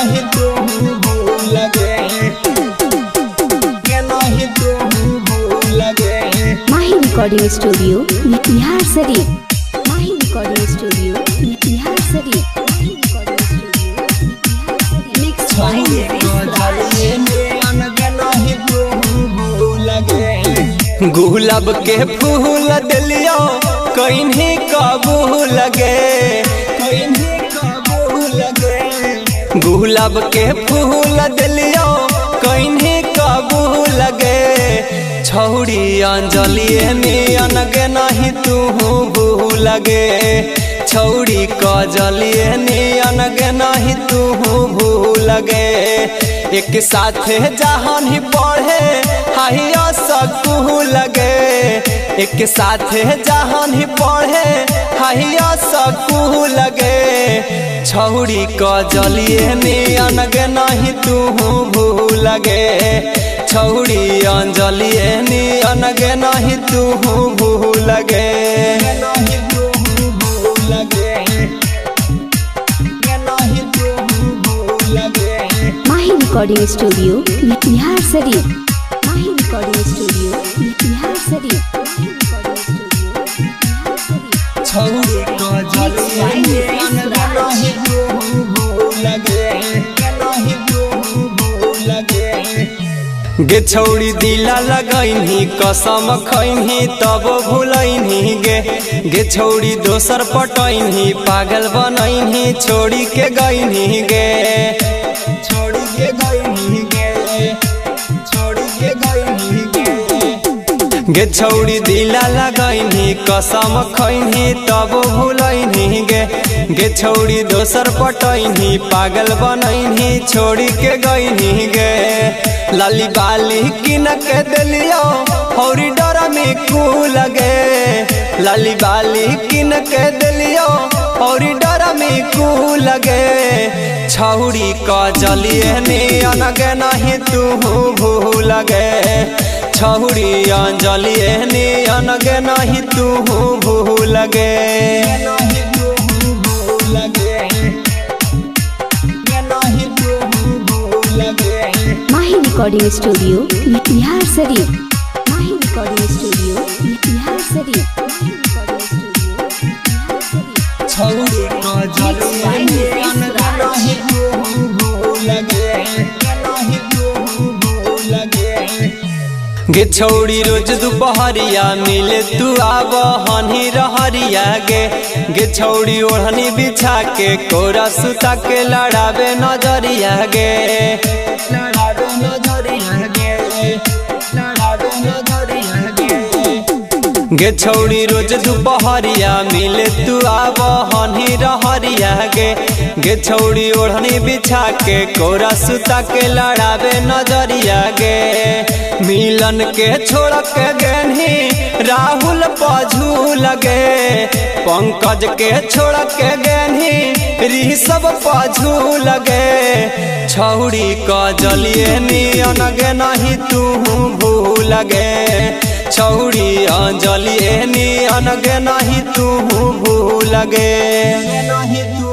नहीं तू भूल गे, नहीं तू भूल गे। माही रिकॉर्डिंग स्टूडियो बिहार शरीफ। माही रिकॉर्डिंग स्टूडियो बिहार शरीफ। गुलाब के फूल दिलियो कहीं कबू लगे, गुलाब के फूल दिलियो कहीं कबू लगे। छौड़ी अंजलि में अनगे नहीं तू भूल गे, छौड़ी कजलिए ने अनगे नहीं तू भूल गे। एक साथ जहान ही पढ़े हाइया सकूल लगे, एक साथ जहान ही पढ़े हाइया सकूल लगे। छौड़ी कजलिए ने अनगे नहीं तू भूल गे, छौड़ी अंजलिए ने अनगे नहीं तू भूल गे। माही रिकॉर्डिंग स्टूडियो बिहार शरीफ। माही रिकॉर्डिंग स्टूडियो बिहार शरीफ। छौड़ी कजलिए ने नहीं तू भूल गे, नहीं तू भूल गे। गे छौड़ी दिला लगैनी कसम खैनी तब भूलैनी गे, गे छौड़ी दोसर पटैनी पागल बनैनी छोड़ी के गैनी गे, छोड़ी के गैनी गे, छोड़ी के गैनी गे। गे छौड़ी दिला लगैनी कसम खैनी तब भूलैनी गे, गे छौड़ी दोसर पटैनी पागल बनैनी छोड़ी के गैनी गे। लाली बाली किन के दिलियो हौरी डर में कू लगे, लाली बाली किन के दिलियो हौरी डर में कू लगे। छौड़ी कजलिए ने अनगे नहीं तू भूल गे, छौड़ी अंजलिए ने अनगे नहीं तू भूल गे। माही रिकॉर्डिंग स्टूडियो बिहार शरीफ। माही रिकॉर्डिंग स्टूडियो बिहार शरीफ। छौड़ी कजलिए ने अनगे नहीं तू भूल गे, नहीं तू भूल गे। गे छौड़ी रोज दोपहरिया मिले तू आब हनी रहरिया गे, गे छौड़ी ओढ़नी बिछा के कोरा सुता के लड़ावे नजरिया गे, लड़ावे नजरिया गे, लड़ावे नजरिया गे। गे छौड़ी रोज दोपहरिया मिले तू आब हनी रहरिया गे, गे छौड़ी ओढ़नी बिछा के कोरा सुता के लड़ावे नजरिया गे। मिलन के छोड़ के गेनी राहुल पझू लगे, पंकज के छोड़ के गेनी ऋषभ पझू लगे। छौड़ी कजलिए ने अनगे नहीं तू भूल गे, छौड़ी अंजलिए ने अनगे नहीं तू भूल गे, नहीं तू